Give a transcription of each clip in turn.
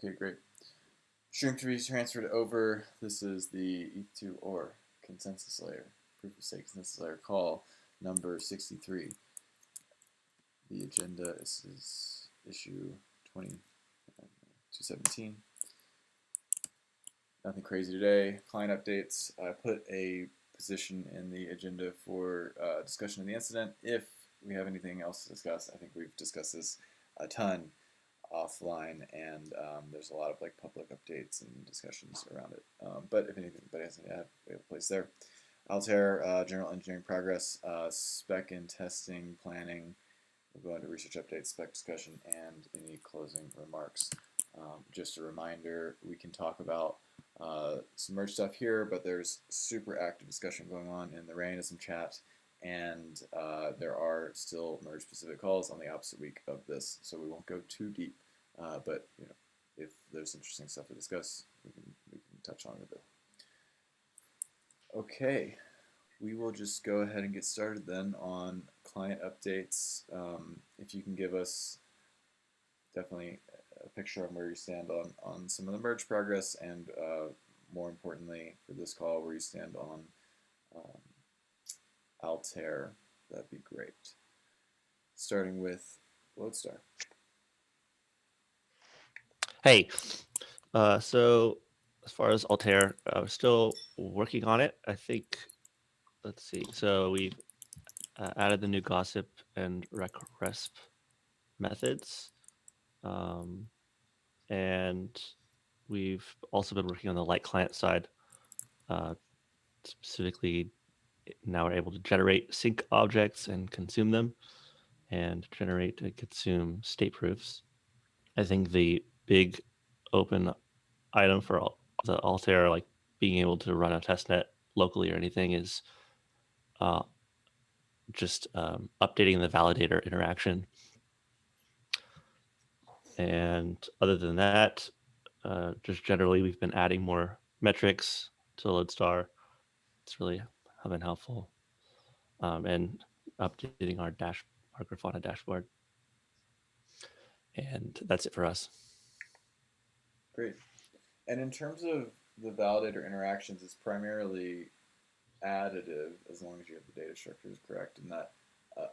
Okay, great. String to be transferred over. This is the Eth2.0 consensus layer, proof of stake consensus layer call number 63. The agenda is issue 217. Nothing crazy today. Client updates. I put a position in the agenda for discussion of the incident. If we have anything else to discuss, I think we've discussed this a ton offline, and there's a lot of like public updates and discussions around it. But if anything, anybody has any we have a place there. Altair, general engineering progress, spec and testing planning. We'll go into research updates, spec discussion, and any closing remarks. Just a reminder, we can talk about some merge stuff here, but there's super active discussion going on in the Rainism chat, and there are still merge specific calls on the opposite week of this, so we won't go too deep. But if there's interesting stuff to discuss, we can touch on it a bit. Okay, we will just go ahead and get started then on client updates. If you can give us definitely a picture of where you stand on some of the merge progress, and more importantly for this call, where you stand on Altair, that'd be great. Starting with Lodestar. Hey, so as far as Altair, we're still working on it. I think, let's see. So we've added the new gossip and rec-resp methods. And we've also been working on the light client side. Specifically, now we're able to generate sync objects and consume them, and generate and consume state proofs. I think the big open item for the Altair, like being able to run a testnet locally or anything, is just updating the validator interaction. And other than that, just generally, we've been adding more metrics to Lodestar. It's really been helpful, and updating our Grafana dashboard. And that's it for us. Great. And in terms of the validator interactions, it's primarily additive as long as you have the data structures correct, and that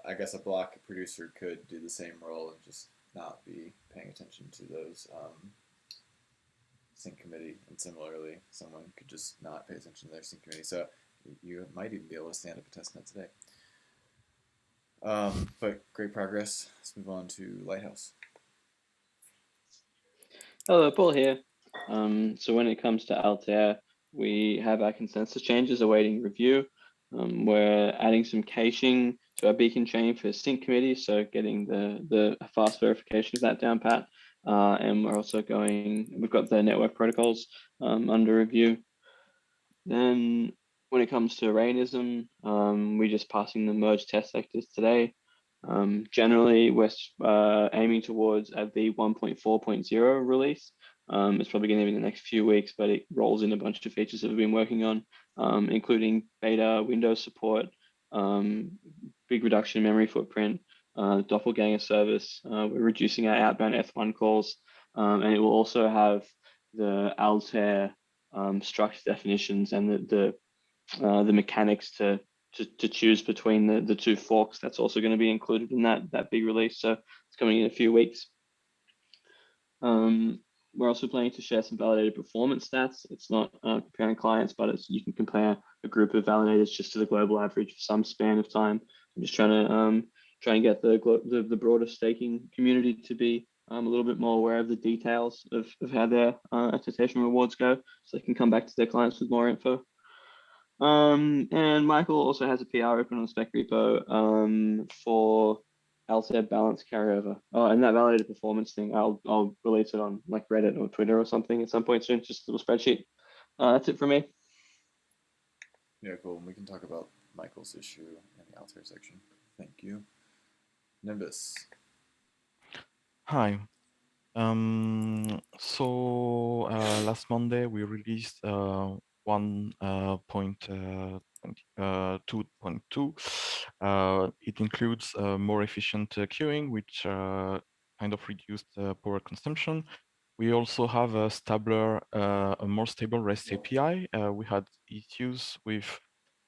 I guess a block producer could do the same role and just not be paying attention to those sync committee, and similarly someone could just not pay attention to their sync committee, so you might even be able to stand up a testnet today. But great progress. Let's move on to Lighthouse. Hello, Paul here. So when it comes to Altair, we have our consensus changes awaiting review. We're adding some caching to our beacon chain for sync committee, so getting the fast verification of that down pat. And we're also we've got the network protocols under review. Then when it comes to Rainism, we're just passing the merge test sectors today. Generally, we're aiming towards a v1.4.0 release. It's probably going to be in the next few weeks, but it rolls in a bunch of features that we've been working on, including beta Windows support, big reduction in memory footprint, doppelganger service. We're reducing our outbound Eth1 calls, and it will also have the Altair structure definitions and the mechanics to choose between the two forks. That's also going to be included in that big release. So it's coming in a few weeks. We're also planning to share some validated performance stats. It's not comparing clients, but you can compare a group of validators just to the global average for some span of time. I'm just trying to get the broader staking community to be a little bit more aware of the details of how their attestation rewards go, so they can come back to their clients with more info. And Michael also has a PR open on the spec repo for Altair balance carryover. Oh, and that validated performance thing, I'll release it on like Reddit or Twitter or something at some point soon. Just a little spreadsheet. That's it for me. Yeah, cool. We can talk about Michael's issue in the Altair section. Thank you. Nimbus. Hi. So last Monday we released 1.2.2. It includes more efficient queuing, which kind of reduced power consumption. We also have a more stable REST API. We had issues with,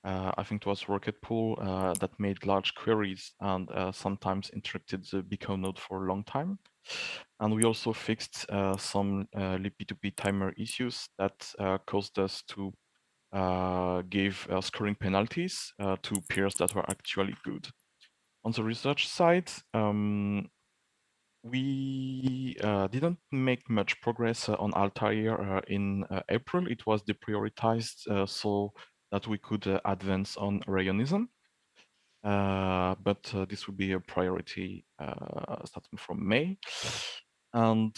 I think it was Rocket Pool that made large queries and sometimes interrupted the beacon node for a long time. And we also fixed some libp2p timer issues that caused us to give scoring penalties to peers that were actually good. On the research side, we didn't make much progress on Altair in April. It was deprioritized so that we could advance on Rayonism. But this will be a priority starting from May. And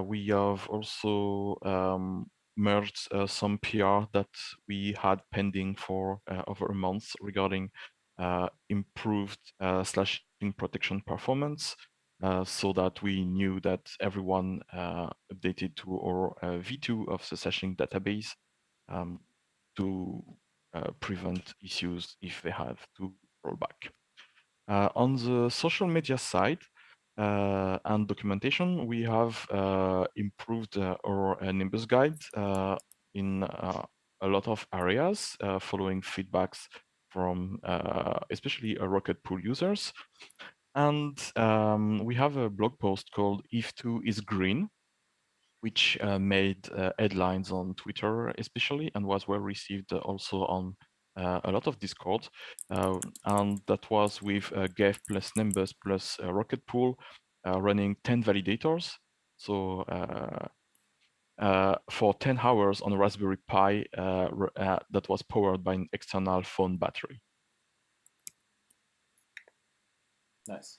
we have also merged some PR that we had pending for over a month regarding improved slashing protection performance, so that we knew that everyone updated to our V2 of the slashing database to prevent issues if they have to roll back. On the social media side and documentation, we have improved our Nimbus guide in a lot of areas following feedbacks from especially Rocket Pool users. And we have a blog post called Eth2 is green, which made headlines on Twitter especially, and was well received also on a lot of Discord. And that was with Geth plus Nimbus plus Rocket Pool running 10 validators. So for 10 hours on a Raspberry Pi that was powered by an external phone battery. Nice.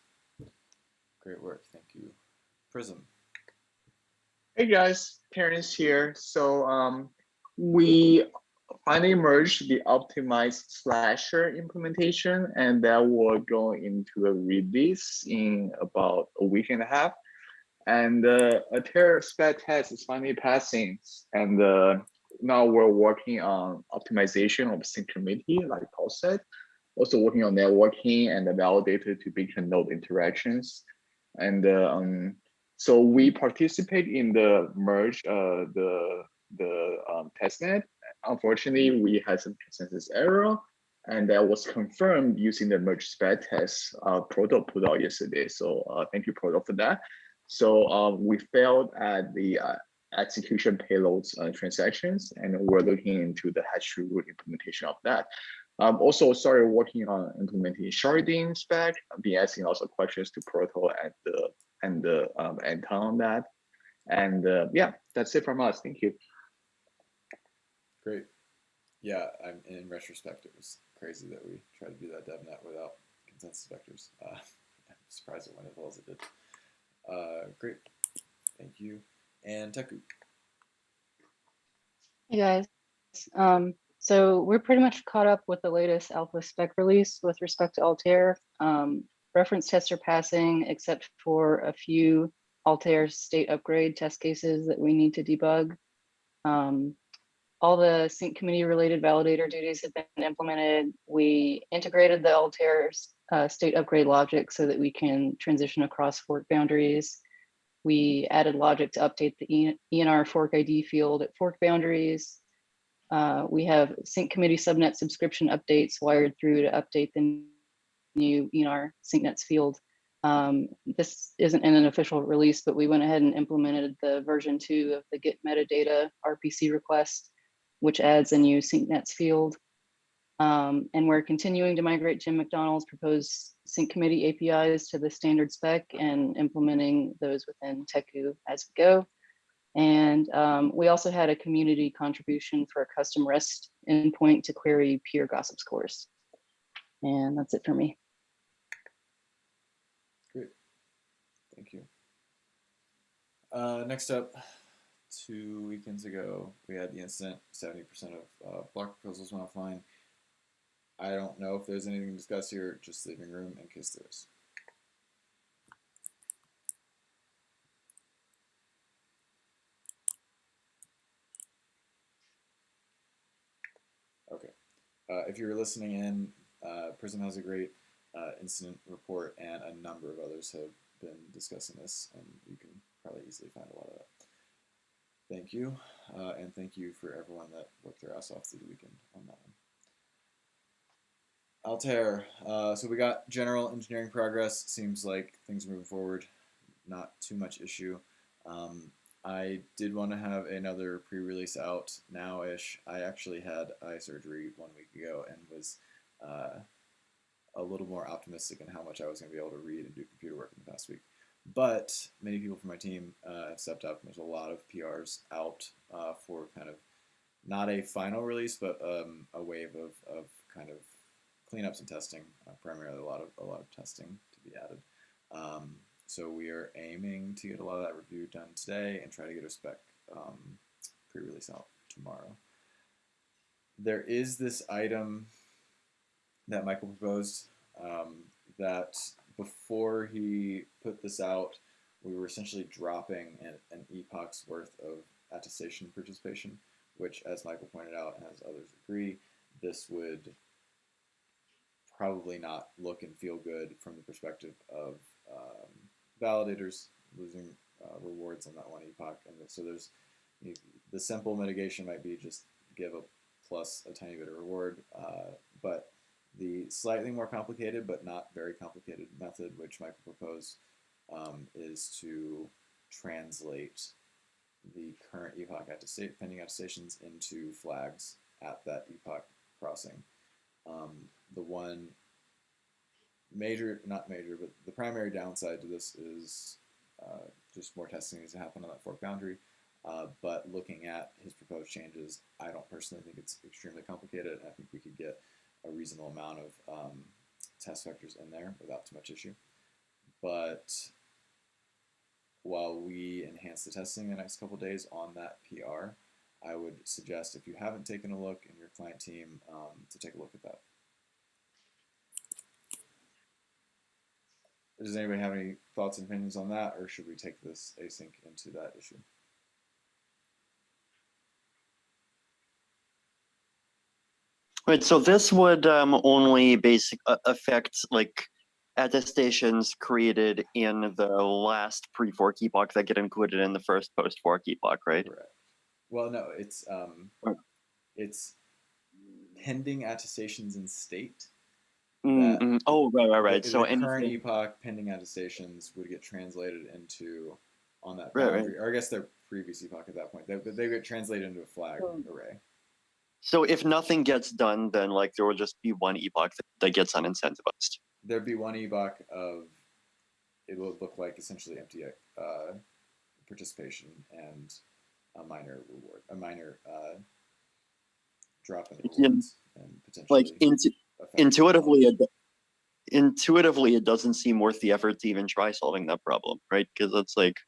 Great work. Thank you. Prism. Hey guys, Terrence here. So we finally merged the optimized slasher implementation, and that will go into a release in about a week and a half. And Altair spec test is finally passing, and now we're working on optimization of sync committee, like Paul said. Also working on networking and the validator to beacon node interactions. And so we participate in the merge, the testnet. Unfortunately, we had some consensus error, and that was confirmed using the merge spec test Proto put out yesterday. So thank you, Proto, for that. So we failed at the execution payloads transactions, and we're looking into the hash root implementation of that. Also started working on implementing sharding spec. I've been asking lots of questions to Proto and Anton on that. And yeah, that's it from us. Thank you. Great. Yeah, in retrospect, it was crazy that we tried to do that DevNet without consensus vectors. I'm surprised it went as well as it did. Great. Thank you. And Tekku. Hey guys. So we're pretty much caught up with the latest alpha spec release with respect to Altair. Reference tests are passing, except for a few Altair state upgrade test cases that we need to debug. All the sync committee related validator duties have been implemented. We integrated the Altair state upgrade logic so that we can transition across fork boundaries. We added logic to update the ENR fork ID field at fork boundaries. We have sync committee subnet subscription updates wired through to update the new ENR syncnets field. This isn't in an official release, but we went ahead and implemented the version 2 of the get metadata RPC request, which adds a new syncnets field. And we're continuing to migrate Jim McDonald's proposed sync committee APIs to the standard spec and implementing those within Tekku as we go. And we also had a community contribution for a custom REST endpoint to query peer gossip scores. And that's it for me. Great. Thank you. Next up, 2 weekends ago, we had the incident. 70% of block proposals went offline. I don't know if there's anything to discuss here, just leaving room in case there is. Okay. If you're listening in, Prism has a great incident report, and a number of others have been discussing this, and you can probably easily find a lot of that. Thank you, and thank you for everyone that worked their ass off through the weekend on that one. Altair. So we got general engineering progress. Seems like things are moving forward. Not too much issue. I did want to have another pre-release out now-ish. I actually had eye surgery 1 week ago and was a little more optimistic in how much I was going to be able to read and do computer work in the past week. But many people from my team have stepped up. There's a lot of PRs out for kind of not a final release, but a wave of kind of cleanups and testing. Primarily a lot of testing to be added. So we are aiming to get a lot of that review done today and try to get a spec pre-release out tomorrow. There is this item that Michael proposed that before he put this out, we were essentially dropping an epoch's worth of attestation participation, which, as Michael pointed out and as others agree, this would probably not look and feel good from the perspective of validators losing rewards on that one epoch. And so there's the simple mitigation might be just give a plus a tiny bit of reward, but the slightly more complicated but not very complicated method, which Michael proposed, is to translate the current epoch pending attestations into flags at that epoch crossing. The one not major, but the primary downside to this is just more testing needs to happen on that fork boundary. But looking at his proposed changes, I don't personally think it's extremely complicated. I think we could get a reasonable amount of test vectors in there without too much issue. But while we enhance the testing the next couple days on that PR, I would suggest, if you haven't taken a look in your client team, to take a look at that. Does anybody have any thoughts and opinions on that, or should we take this async into that issue? Right, so this would only affect like attestations created in the last pre-fork epoch that get included in the first post-fork epoch, right? Correct. Well, no, it's pending attestations in state. Oh, right. The, so the anything... current epoch pending attestations would get translated into on that Right. boundary, or I guess their previous epoch at that point. They get translated into a flag array. So if nothing gets done, then like there will just be one epoch that gets unincentivized. There'd be one epoch of, it would look like essentially empty participation and a minor reward, a minor drop in rewards, and potentially like intuitively it doesn't seem worth the effort to even try solving that problem, right? Because it's like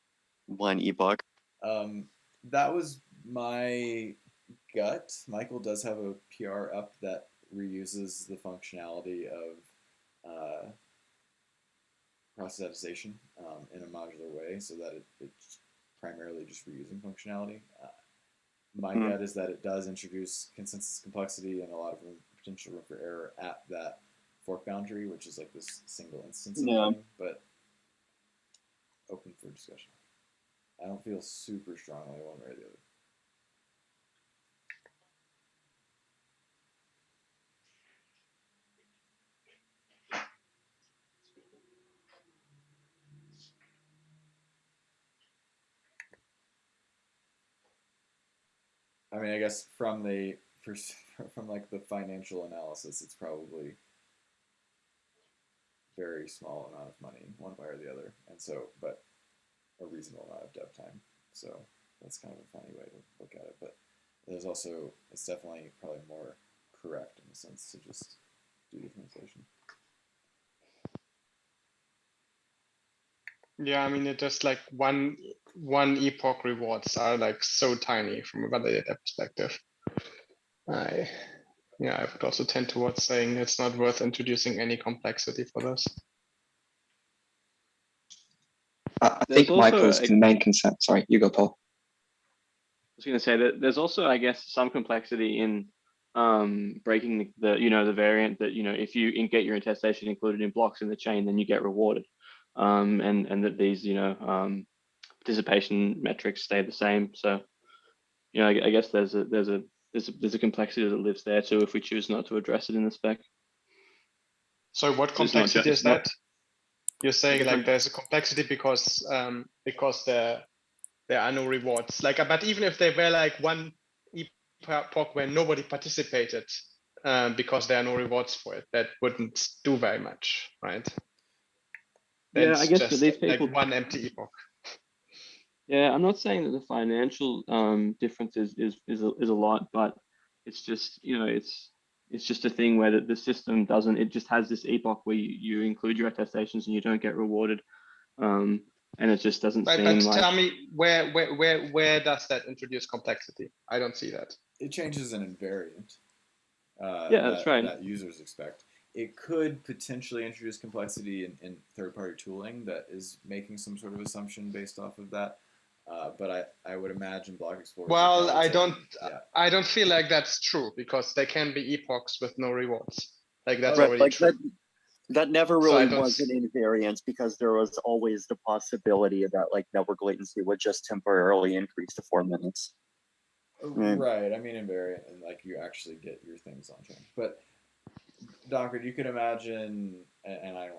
one epoch. That was my gut. Michael does have a PR up that reuses the functionality of process attestation in a modular way, so that it's primarily just reusing functionality. My gut is that it does introduce consensus complexity and a lot of potential room for error at that fork boundary, which is like this single instance of thing, but open for discussion. I don't feel super strongly one way or the other. I mean, I guess from like the financial analysis, it's probably very small amount of money, one way or the other, and so, but a reasonable amount of dev time. So that's kind of a funny way to look at it. But there's also, it's definitely probably more correct in the sense to just do the translation. Yeah, I mean, it just like one epoch rewards are like so tiny from a validator perspective. I would also tend towards saying it's not worth introducing any complexity for this. I think Michael's the main concern. Sorry, you go, Paul. I was going to say that there's also, I guess, some complexity in breaking the variant that, if you get your attestation included in blocks in the chain, then you get rewarded, and that these participation metrics stay the same. So you know, I guess there's a complexity that lives there too if we choose not to address it in the spec. So what So it's not complexity just- is that? You're saying different- like there's a complexity because there are no rewards. Like, but even if they were like one epoch where nobody participated because there are no rewards for it, that wouldn't do very much, right? Then Yeah, I guess for just these people, like one empty epoch. yeah, I'm not saying that the financial difference is a lot, but it's just, you know, it's just a thing where the system doesn't, it just has this epoch where you include your attestations and you don't get rewarded. And it just doesn't Right, seem but like. tell me where does that introduce complexity? I don't see that. It changes an invariant. Yeah, that's right. That users expect. It could potentially introduce complexity in third-party tooling that is making some sort of assumption based off of that. But I would imagine Block Explorer. Well, I don't feel like that's true because there can be epochs with no rewards. Like that's Right, already like true. that never So I really don't was an invariance because there was always the possibility that like network latency would just temporarily increase to 4 minutes. Right. I mean invariant, and like you actually get your things on chain. But Docker, you could imagine, and I'm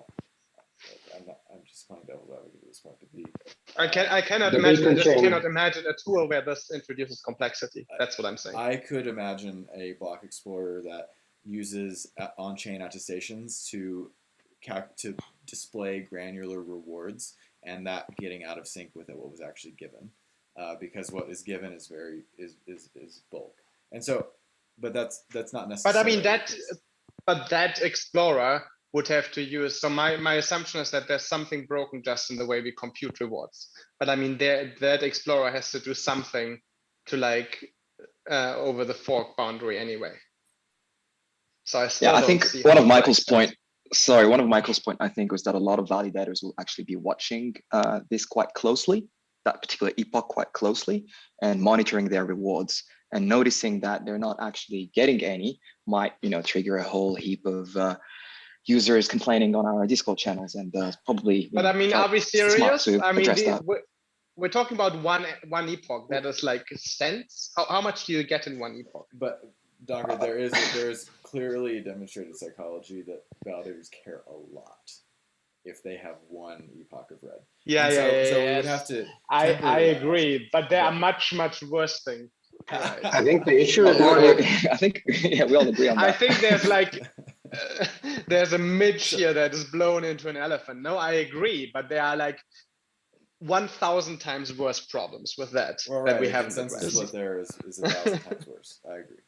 just playing devil's advocate at this point, but I cannot The imagine. I beacon just chain. cannot imagine a tool where this introduces complexity. That's what I'm saying. I could imagine a block explorer that uses on-chain attestations to display granular rewards, and that getting out of sync with what was actually given, because what is given is is bulk, and so, but that's not necessary. But I mean that explorer would have to use. So my assumption is that there's something broken just in the way we compute rewards. But I mean that explorer has to do something to like over the fork boundary anyway. So I still Yeah, I don't think see one how of that Michael's makes sense. one of Michael's point, I think, was that a lot of validators will actually be watching this quite closely, that particular epoch quite closely, and monitoring their rewards, and noticing that they're not actually getting any might, you know, trigger a whole heap of users complaining on our Discord channels, and probably. But I mean, are we serious? I mean, we're talking about one epoch that is like cents. How much do you get in one epoch? But Donger, there is clearly demonstrated psychology that validators care a lot if they have one epoch of red. Yeah, So we would have to. I agree, but there are much worse things. Right. I think the issue is more. I think we all agree on that. I think there's like there's a midge here that is blown into an elephant. No, I agree, but there are like 1,000 times worse problems with that that we haven't addressed. The consensus split there is 1,000 times worse. I agree.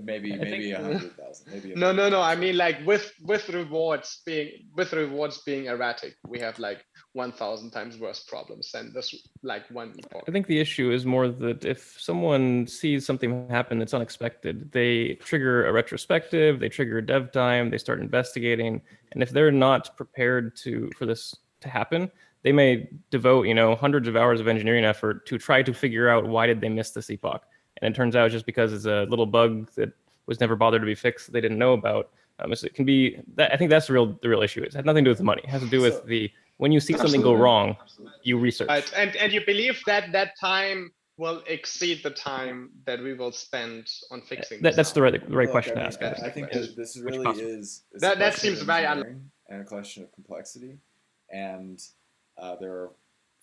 Maybe 100,000. Maybe no. I mean, like with rewards being erratic, we have like 1,000 times worse problems than this like one epoch. I think the issue is more that if someone sees something happen that's unexpected, they trigger a retrospective, they trigger dev time, they start investigating, and if they're not prepared for this to happen, they may devote, you know, hundreds of hours of engineering effort to try to figure out why did they miss this epoch. And it turns out just because it's a little bug that was never bothered to be fixed that they didn't know about. So it can be that. I think that's the real issue. It has nothing to do with the money. It has to do with when you see something go wrong, you research. Right, and you believe that time will exceed the time that we will spend on fixing. That's the right question to ask. I think this really is that seems very and a question of complexity, and there are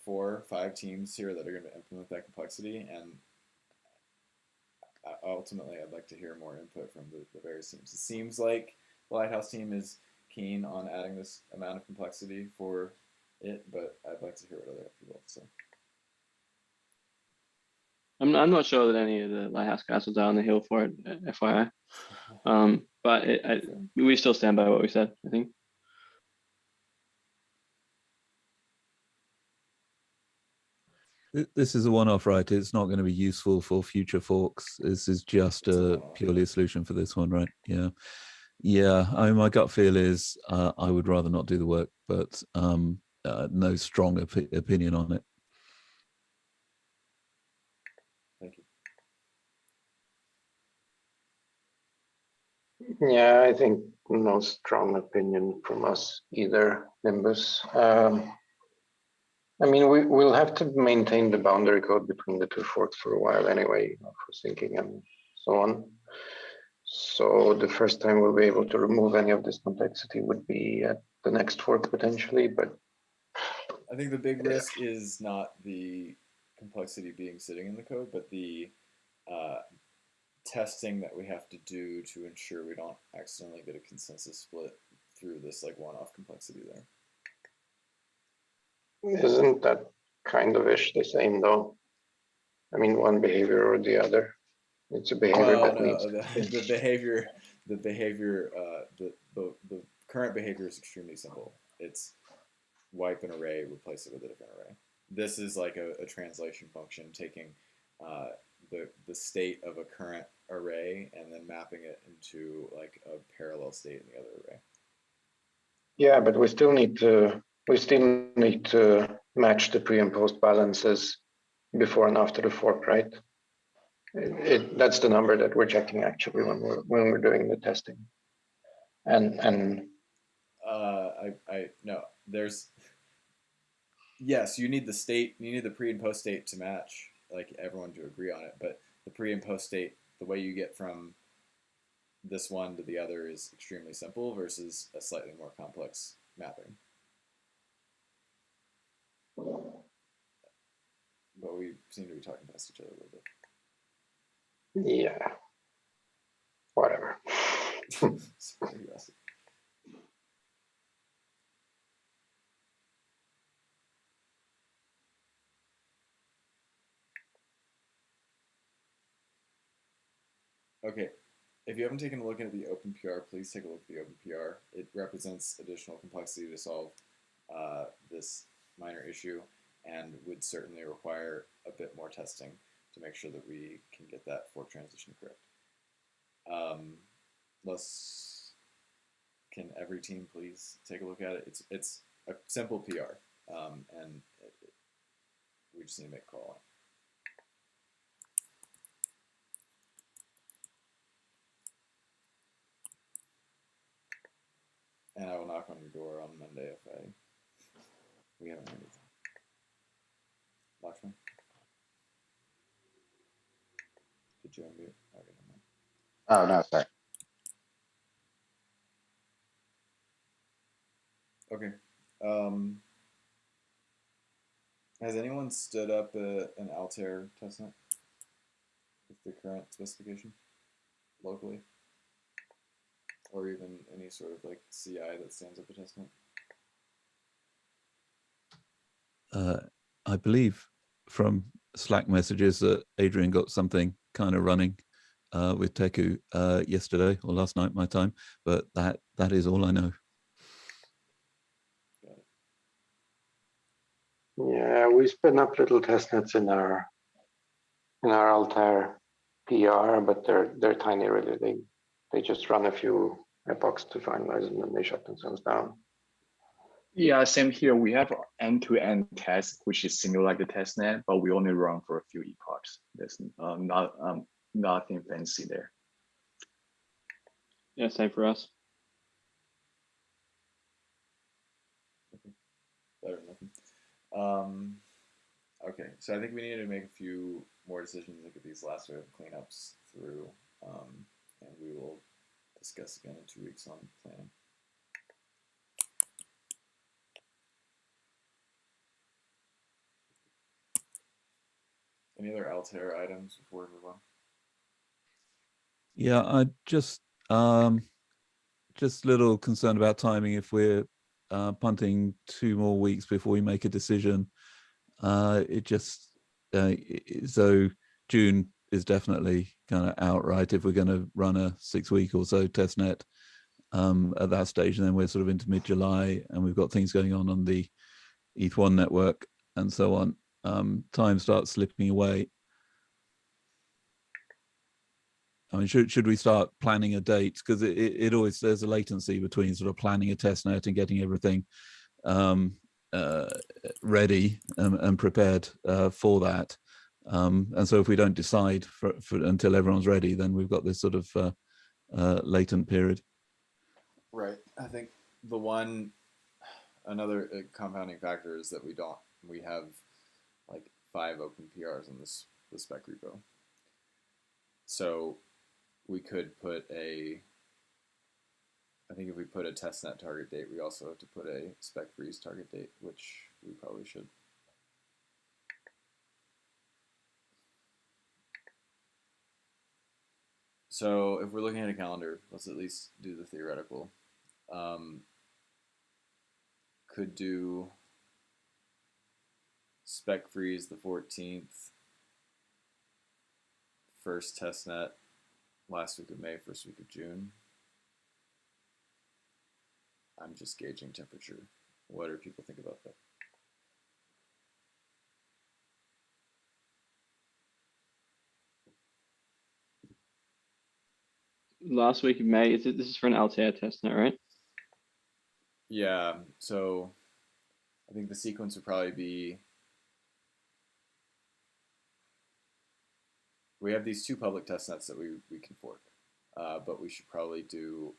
4 or 5 teams here that are going to implement that complexity, and ultimately, I'd like to hear more input from the various teams. It seems like the Lighthouse team is keen on adding this amount of complexity for it, but I'd like to hear what other people have to say. I'm not sure that any of the Lighthouse guys will die on the hill for it, FYI. But we still stand by what we said, I think. This is a one-off, right? It's not going to be useful for future forks. This is just purely a solution for this one, right? Yeah. I mean, my gut feel is I would rather not do the work, but no strong opinion on it. Thank you. Yeah, I think no strong opinion from us either, Nimbus. I mean, we'll have to maintain the boundary code between the two forks for a while anyway, you know, for syncing and so on. So the first time we'll be able to remove any of this complexity would be at the next fork potentially, but I think the big risk is not the complexity being sitting in the code, but the testing that we have to do to ensure we don't accidentally get a consensus split through this like one-off complexity there. isn't that kind of ish the same though? I mean, one behavior or the other. It's a behavior that needs the behavior, the current behavior is extremely simple. It's wipe an array, replace it with a different array. This is like a translation function taking the state of a current array and then mapping it into like a parallel state in the other array. Yeah, but we still need to match the pre and post balances before and after the fork, right? That's the number that we're checking actually when we're doing the testing. And no, there's yes, you need the state, you need the pre and post state to match, like everyone to agree on it, but the pre and post state, the way you get from this one to the other is extremely simple versus a slightly more complex mapping. But we seem to be talking past each other a little bit. Yeah, whatever. Okay, if you haven't taken a look at the OpenPR, please take a look at the OpenPR. It represents additional complexity to solve this minor issue and would certainly require a bit more testing to make sure that we can get that fork transition correct. Can every team please take a look at it? It's a simple PR, and we just need to make a call on it. And I will knock on your door on Monday if we haven't heard anything. Watchman? Did you unmute? Okay, never mind. Oh, no, sorry. Okay. Has anyone stood up an Altair testnet with the current specification locally? Or even any sort of like CI that stands up a testnet? I believe from Slack messages that Adrian got something kind of running with Tekku yesterday or last night, my time, but that is all I know. Yeah, we spin up little testnets in our Altair PR, but they're tiny really. They just run a few epochs to finalize and then they shut themselves down. Yeah, same here. We have end-to-end test, which is similar like the testnet, but we only run for a few epochs. There's nothing fancy there. Yeah, same for us. Okay. Better than nothing. Okay, so I think we need to make a few more decisions, look at these last wave of cleanups through, and we will discuss again in 2 weeks on planning. Any other Altair items before we move on? Yeah, I just a little concerned about timing. If we're punting 2 more weeks before we make a decision, so June is definitely kind of out, right? If we're going to run a 6-week or so testnet at that stage, and then we're sort of into mid-July, and we've got things going on the Eth2.0 network and so on. Time starts slipping away. I mean, should we start planning a date? Because it always, there's a latency between sort of planning a testnet and getting everything ready and prepared for that. And so if we don't decide for until everyone's ready, then we've got this sort of latent period. Right. I think another compounding factor is that we don't We have like 5 open PRs on the spec repo. So we could put I think if we put a testnet target date, we also have to put a spec freeze target date, which we probably should. So if we're looking at a calendar, let's at least do the theoretical. Could do spec freeze the 14th, first testnet last week of May, first week of June. I'm just gauging temperature. What do people think about that? Last week of May, this is for an Altair testnet, right? Yeah, so I think the sequence would probably be, we have these 2 public testnets that we can fork, but we should probably do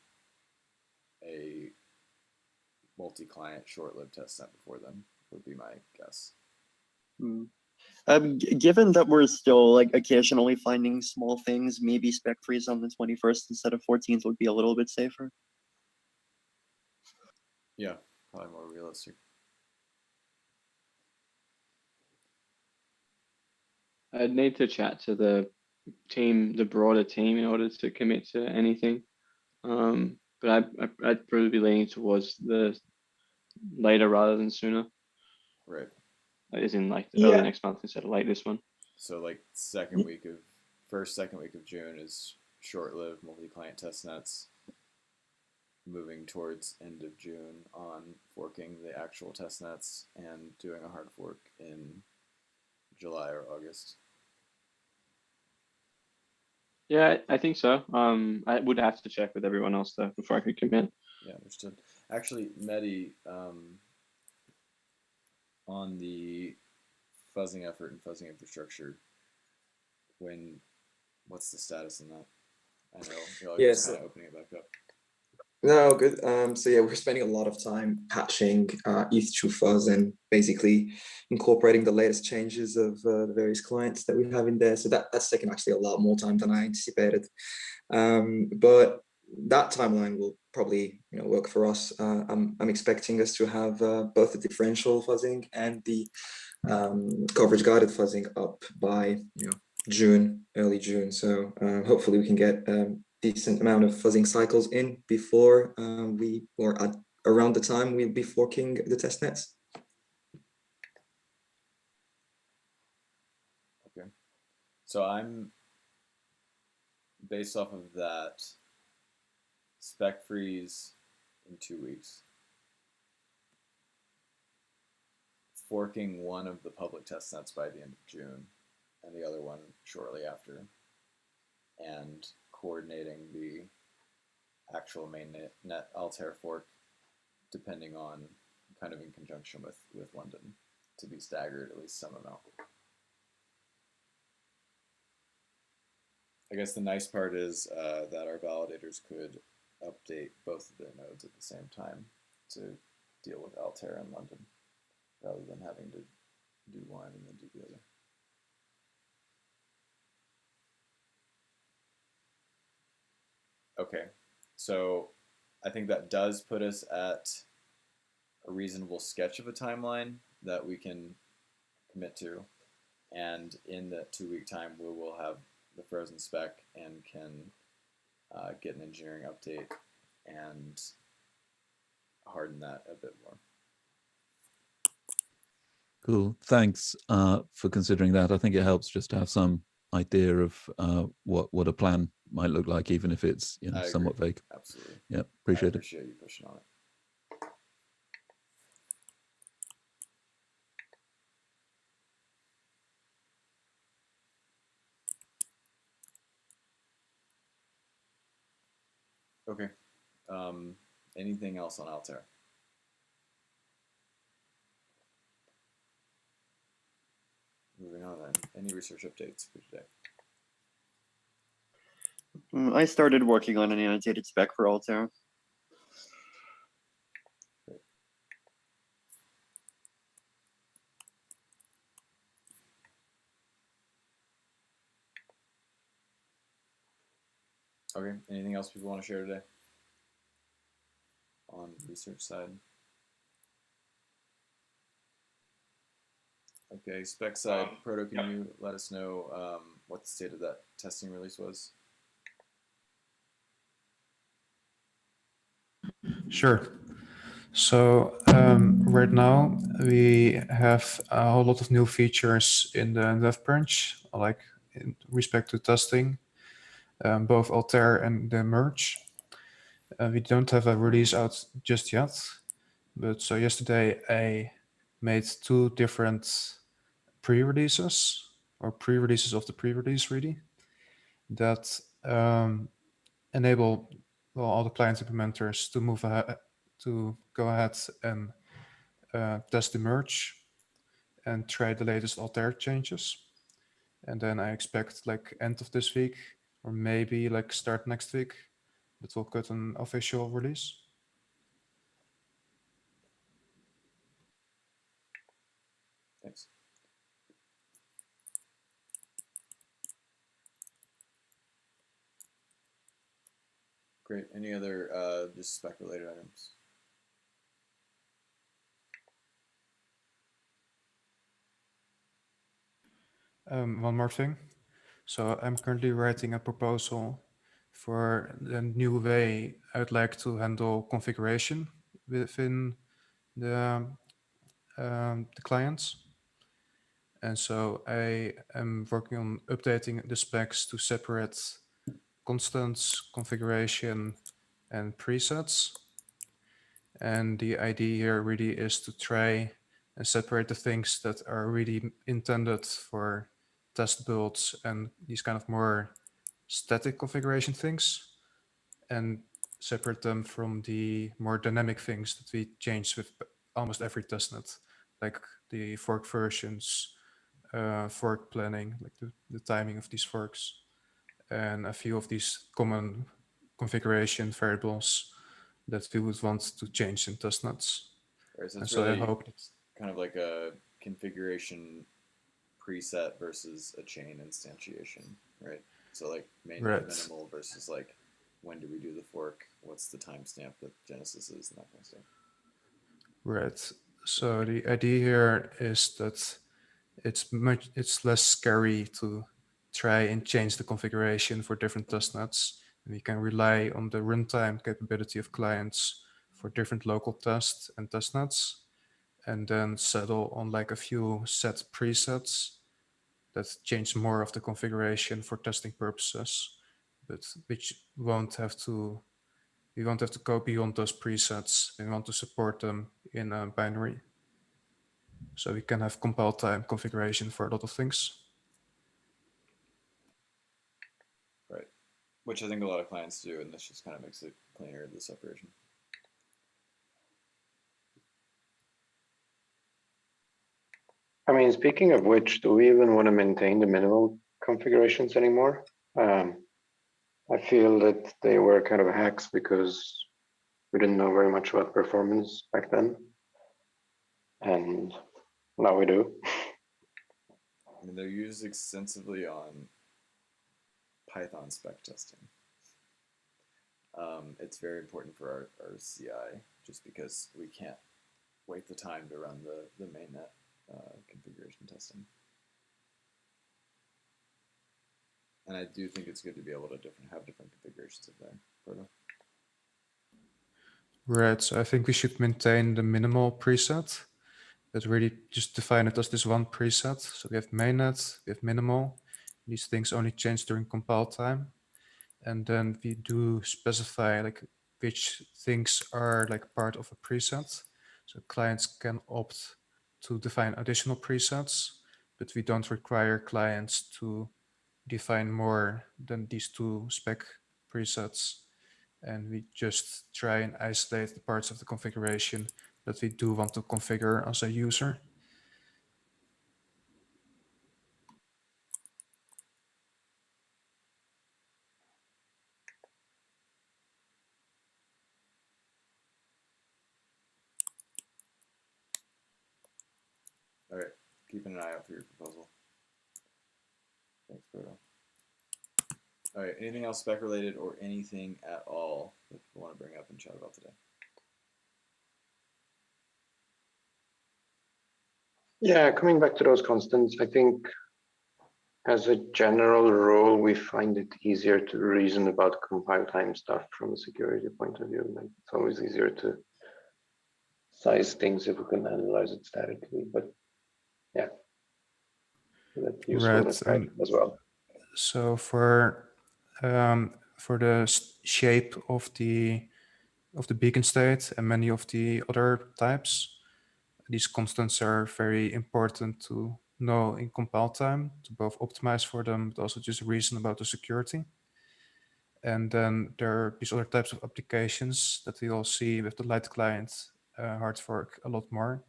a multi-client short-lived testnet before then, would be my guess. Given that we're still like occasionally finding small things, maybe spec freeze on the 21st instead of 14th would be a little bit safer. Yeah, probably more realistic. I'd need to chat to the team, the broader team, in order to commit to anything. But I'd probably be leaning towards the later rather than sooner. Right. As in like the early next month instead of late this one. So like second week of June is short-lived multi-client testnets. Moving towards end of June on forking the actual testnets and doing a hard fork in July or August. Yeah, I think so. I would have to check with everyone else though before I could commit. Yeah, understood. Actually, Mehdi, on the fuzzing effort and fuzzing infrastructure, what's the status on that? I know you're just kind of opening it back up. No, good. So yeah, we're spending a lot of time patching Eth2 fuzz and basically incorporating the latest changes of the various clients that we have in there. So that's taken actually a lot more time than I anticipated. But that timeline will probably work for us. I'm expecting us to have both the differential fuzzing and the coverage guided fuzzing up by June, early June. So hopefully we can get decent amount of fuzzing cycles in before around the time we'll be forking the testnets. Okay, so I'm based off of that spec freeze in 2 weeks, forking one of the public testnets by the end of June and the other one shortly after, and coordinating the actual mainnet Altair fork depending on, kind of in conjunction with London, to be staggered at least some amount. I guess the nice part is that our validators could update both of their nodes at the same time to deal with Altair and London, rather than having to do one and then do the other. Okay, so I think that does put us at a reasonable sketch of a timeline that we can commit to. And in the 2-week time, we will have the frozen spec and can get an engineering update and harden that a bit more. Cool. Thanks for considering that. I think it helps just to have some idea of what a plan might look like, even if it's somewhat vague. Absolutely. Yeah, appreciate it. I appreciate you pushing on it. Okay. Anything else on Altair? Moving on then. Any research updates for today? I started working on an annotated spec for Altair. Okay. Anything else people want to share today on the research side? Okay, spec side, Proto, can you let us know what the state of that testing release was? Sure. So right now we have a whole lot of new features in the dev branch, like in respect to testing, both Altair and the merge. We don't have a release out just yet, but so yesterday I made 2 different pre-releases or pre-releases of the pre-release really that enable all the client implementers to move ahead, to go ahead and test the merge and try the latest Altair changes. And then I expect like end of this week or maybe like start next week that we'll get an official release. Thanks. Great. Any other just spec related items? One more thing. So I'm currently writing a proposal for the new way I'd like to handle configuration within the clients. And so I am working on updating the specs to separate constants, configuration, and presets. And the idea here really is to try and separate the things that are really intended for test builds and these kind of more static configuration things, and separate them from the more dynamic things that we change with almost every testnet, like the fork versions, fork planning, like the timing of these forks, and a few of these common configuration variables that we would want to change in testnets. Right, so and it's so really I hope it's kind of like a configuration preset versus a chain instantiation, right? So like mainnet Right. minimal versus like when do we do the fork? What's the timestamp that Genesis is and that kind of stuff. Right. So the idea here is that it's less scary to try and change the configuration for different testnets. And we can rely on the runtime capability of clients for different local tests and testnets, and then settle on like a few set presets that change more of the configuration for testing purposes, but which we won't have to go beyond those presets. We want to support them in a binary. So we can have compile time configuration for a lot of things. Right. Which I think a lot of clients do, and this just kind of makes it cleaner, the separation. I mean, speaking of which, do we even want to maintain the minimal configurations anymore? I feel that they were kind of hacks because we didn't know very much about performance back then. And now we do. I mean, they're used extensively on Python spec testing. It's very important for our CI, just because we can't wait the time to run the mainnet configuration testing. And I do think it's good to be able to have different configurations of there. Proto? Right, so I think we should maintain the minimal preset, but really just define it as this one preset. So we have mainnet, we have minimal. These things only change during compile time. And then we do specify like which things are like part of a preset. So clients can opt to define additional presets, but we don't require clients to define more than these 2 spec presets. And we just try and isolate the parts of the configuration that we do want to configure as a user. All right, keeping an eye out for your proposal. Thanks, Proto. All right. Anything else spec related or anything at all that you want to bring up and chat about today? Yeah, coming back to those constants, I think as a general rule, we find it easier to reason about compile time stuff from a security point of view. Like it's always easier to size things if we can analyze it statically. But yeah, that's usefulness, right, as well. So for the shape of the beacon state and many of the other types, these constants are very important to know in compile time to both optimize for them, but also just reason about the security. And then there are these other types of applications that we all see with the light client hard fork a lot more,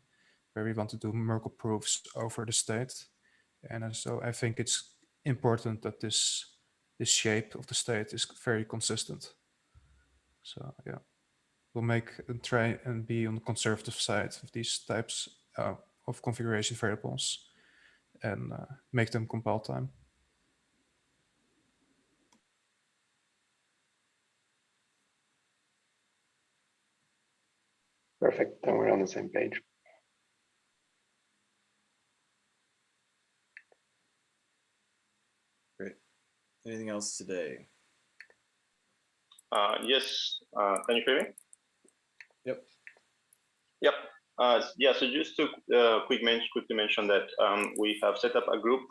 where we want to do Merkle proofs over the state. And so I think it's important that this shape of the state is very consistent. So yeah, we'll make and try and be on the conservative side of these types of configuration variables and make them compile time. Perfect. Then we're on the same page. Great. Anything else today? Yes. Can you hear me? Yep. Yep. Yeah. So just to quickly mention that we have set up a group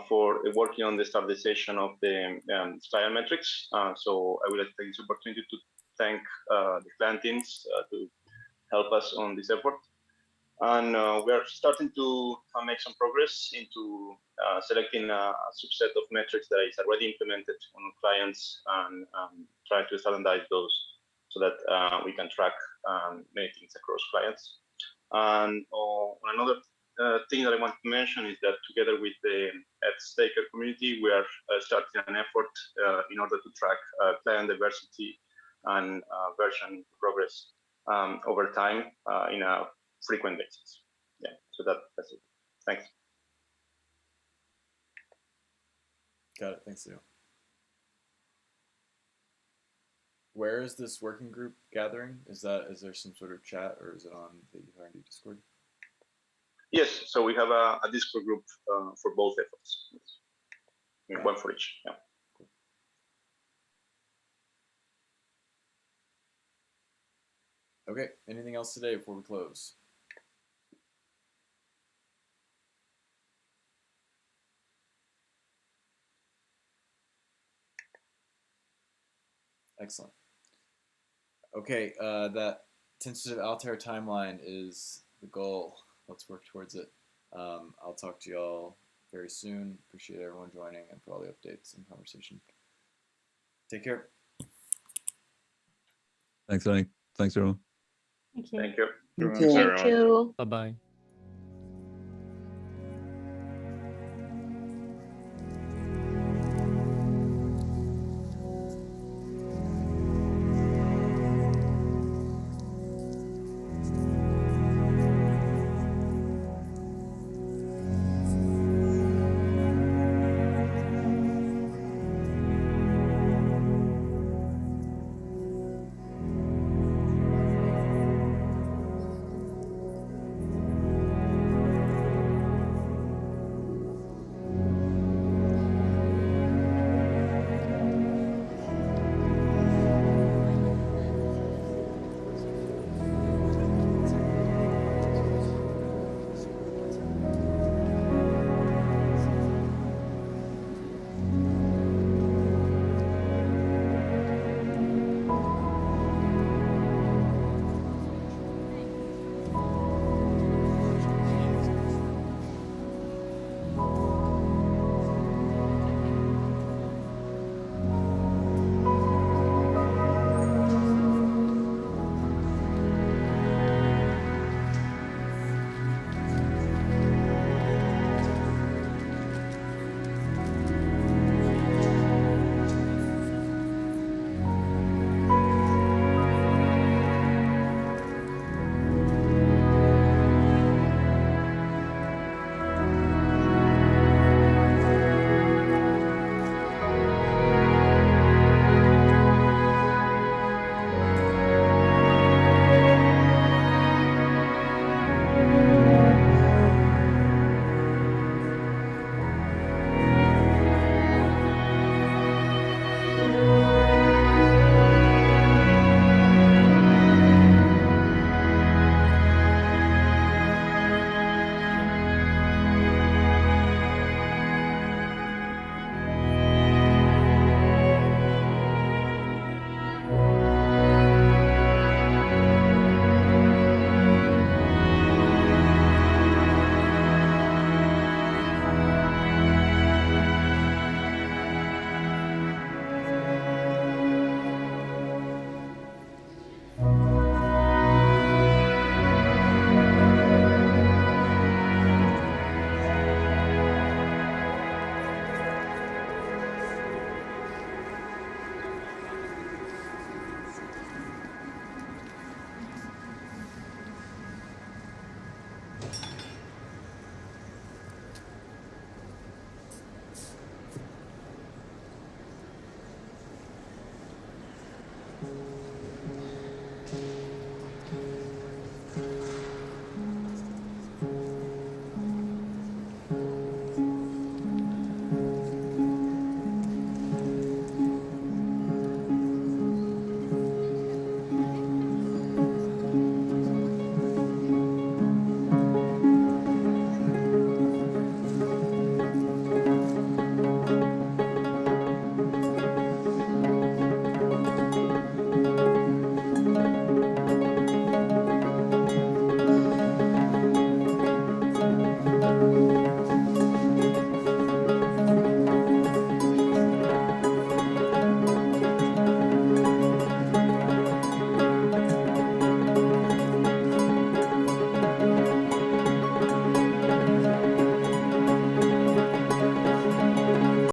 for working on the standardization of the style metrics. So I would like to take this opportunity to thank the client teams to help us on this effort. And we are starting to make some progress into selecting a subset of metrics that is already implemented on clients and try to standardize those so that we can track many things across clients. And on another thing that I want to mention is that together with the Eth2.0 community, we are starting an effort in order to track client diversity and version progress over time in a frequent basis. Yeah, so that's it. Thanks. Got it. Thanks, Leo. Where is this working group gathering? Is there some sort of chat or is it on the R&D Discord? Yes, so we have a Discord group for both efforts. Yes. One for each. Yeah. Cool. Okay. Anything else today before we close? Excellent. Okay, that tentative Altair timeline is the goal. Let's work towards it. I'll talk to y'all very soon. Appreciate everyone joining and for all the updates and conversation. Take care. Thanks, Lenny. Thanks, everyone. Thank you. Thank you. Thank you. Thank you. Bye-bye.